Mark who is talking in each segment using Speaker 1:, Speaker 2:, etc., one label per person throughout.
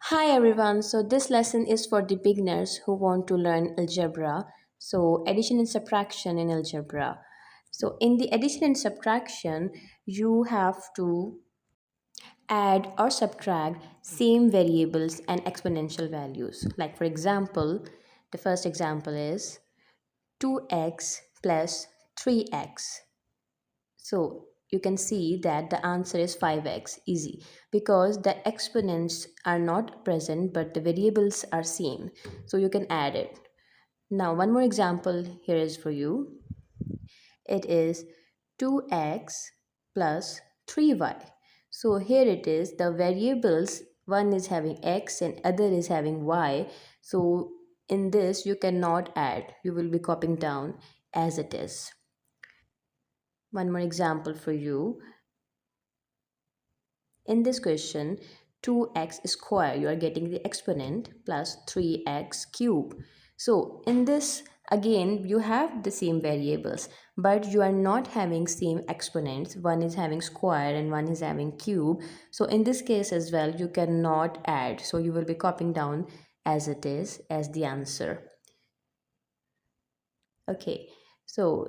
Speaker 1: Hi everyone, so this lesson is for the beginners who want to learn algebra. So, addition and subtraction in algebra. So, in the addition and subtraction, you have to add or subtract same variables and exponential values. Like, for example, the first example is 2x plus 3x. So you can see that the answer is 5x, easy, because the exponents are not present but the variables are same. So you can add it. Now one more example here is for you. It is 2x plus 3y. So here it is, the variables, one is having x and other is having y. So in this you cannot add, you will be copying down as it is. One more example for you. In this question, 2x square, you are getting the exponent plus 3x cube. So in this, again, you have the same variables, but you are not having same exponents. One is having square and one is having cube. So in this case as well, you cannot add. So you will be copying down as it is as the answer. Okay, so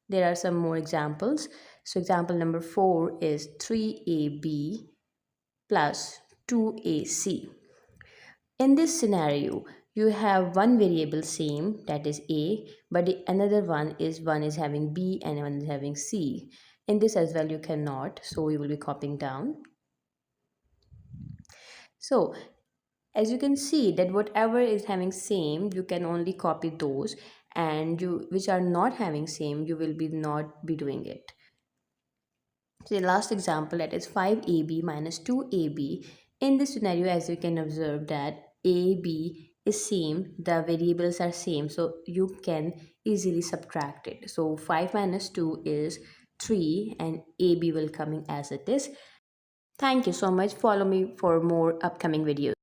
Speaker 1: there are some more examples. So example number 4 is 3ab plus 2ac. In this scenario, you have one variable same, that is a, but the another one is having b and one is having c. In this as well you cannot, so we will be copying down. So as you can see that whatever is having same, you can only copy those, and you which are not having same, you will be not be doing it. So the last example, that is 5ab minus 2ab. In this scenario, as you can observe that ab is same, the variables are same, so you can easily subtract it. So 5 minus 2 is 3 and ab will coming as it is. Thank you so much. Follow me for more upcoming videos.